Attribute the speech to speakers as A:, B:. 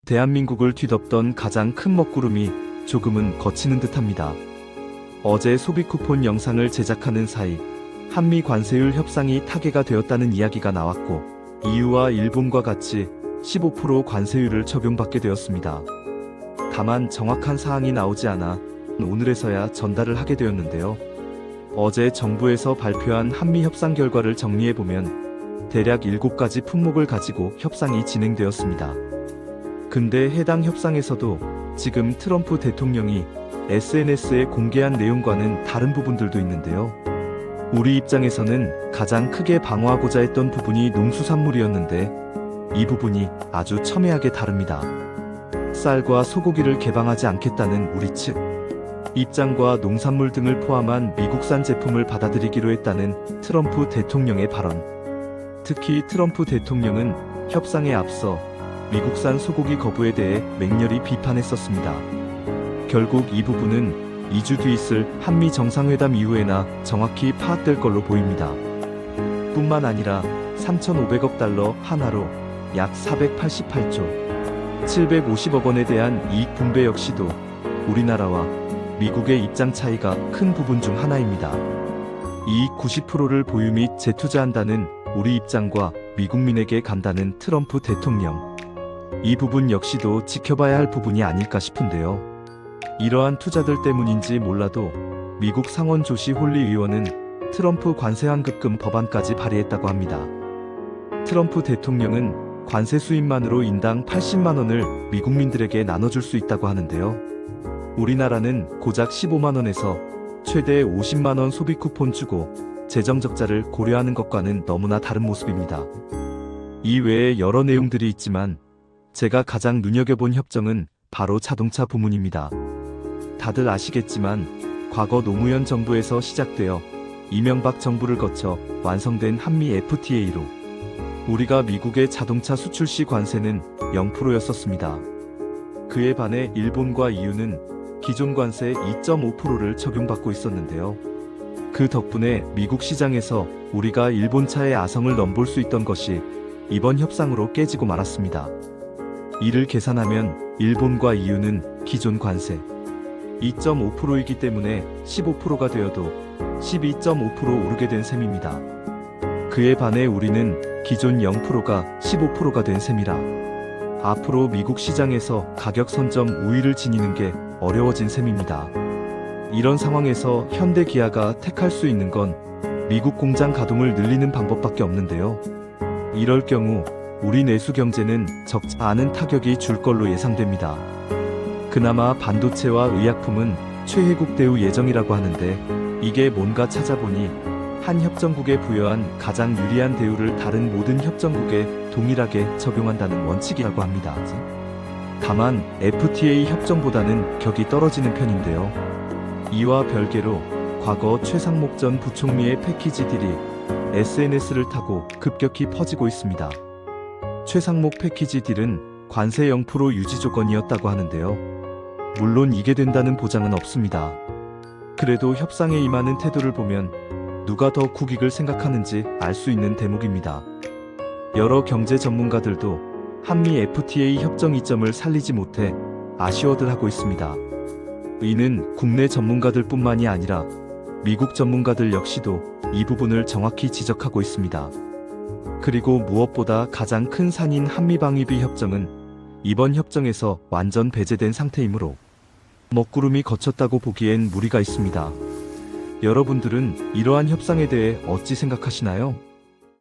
A: 대한민국을 뒤덮던 가장 큰 먹구름이 조금은 걷히는 듯합니다. 어제 소비 쿠폰 영상을 제작하는 사이 한미 관세율 협상이 타개가 되었다는 이야기가 나왔고, EU와 일본과 같이 15% 관세율을 적용받게 되었습니다. 다만 정확한 사항이 나오지 않아 오늘에서야 전달을 하게 되었는데요. 어제 정부에서 발표한 한미 협상 결과를 정리해보면 대략 7가지 품목을 가지고 협상이 진행되었습니다. 근데 해당 협상에서도 지금 트럼프 대통령이 SNS에 공개한 내용과는 다른 부분들도 있는데요. 우리 입장에서는 가장 크게 방어하고자 했던 부분이 농수산물이었는데 이 부분이 아주 첨예하게 다릅니다. 쌀과 소고기를 개방하지 않겠다는 우리 측 입장과 농산물 등을 포함한 미국산 제품을 받아들이기로 했다는 트럼프 대통령의 발언. 특히 트럼프 대통령은 협상에 앞서 미국산 소고기 거부에 대해 맹렬히 비판했었습니다. 결국 이 부분은 2주 뒤 있을 한미 정상회담 이후에나 정확히 파악될 걸로 보입니다. 뿐만 아니라 3,500억 달러 하나로 약 488조 750억 원에 대한 이익 분배 역시도 우리나라와 미국의 입장 차이가 큰 부분 중 하나입니다. 이익 90%를 보유 및 재투자한다는 우리 입장과 미국민에게 간다는 트럼프 대통령. 이 부분 역시도 지켜봐야 할 부분이 아닐까 싶은데요. 이러한 투자들 때문인지 몰라도 미국 상원 조시 홀리 의원은 트럼프 관세 환급금 법안까지 발의했다고 합니다. 트럼프 대통령은 관세 수입만으로 인당 80만 원을 미국민들에게 나눠줄 수 있다고 하는데요. 우리나라는 고작 15만 원에서 최대 50만 원 소비 쿠폰 주고 재정 적자를 고려하는 것과는 너무나 다른 모습입니다. 이 외에 여러 내용들이 있지만 제가 가장 눈여겨본 협정은 바로 자동차 부문입니다. 다들 아시겠지만 과거 노무현 정부에서 시작되어 이명박 정부를 거쳐 완성된 한미 FTA로 우리가 미국의 자동차 수출 시 관세는 0%였었습니다. 그에 반해 일본과 EU는 기존 관세 2.5%를 적용받고 있었는데요. 그 덕분에 미국 시장에서 우리가 일본 차의 아성을 넘볼 수 있던 것이 이번 협상으로 깨지고 말았습니다. 이를 계산하면 일본과 EU는 기존 관세 2.5%이기 때문에 15%가 되어도 12.5% 오르게 된 셈입니다. 그에 반해 우리는 기존 0%가 15%가 된 셈이라 앞으로 미국 시장에서 가격 선점 우위를 지니는 게 어려워진 셈입니다. 이런 상황에서 현대기아가 택할 수 있는 건 미국 공장 가동을 늘리는 방법밖에 없는데요. 이럴 경우 우리 내수 경제는 적지 않은 타격이 줄 걸로 예상됩니다. 그나마 반도체와 의약품은 최혜국 대우 예정이라고 하는데 이게 뭔가 찾아보니 한 협정국에 부여한 가장 유리한 대우를 다른 모든 협정국에 동일하게 적용한다는 원칙이라고 합니다. 다만 FTA 협정보다는 격이 떨어지는 편인데요. 이와 별개로 과거 최상목 전 부총리의 패키지 딜이 SNS를 타고 급격히 퍼지고 있습니다. 최상목 패키지 딜은 관세 0% 유지 조건이었다고 하는데요. 물론 이게 된다는 보장은 없습니다. 그래도 협상에 임하는 태도를 보면 누가 더 국익을 생각하는지 알 수 있는 대목입니다. 여러 경제 전문가들도 한미 FTA 협정 이점을 살리지 못해 아쉬워들 하고 있습니다. 이는 국내 전문가들 뿐만이 아니라 미국 전문가들 역시도 이 부분을 정확히 지적하고 있습니다. 그리고 무엇보다 가장 큰 산인 한미방위비 협정은 이번 협정에서 완전 배제된 상태이므로 먹구름이 걷혔다고 보기엔 무리가 있습니다. 여러분들은 이러한 협상에 대해 어찌 생각하시나요?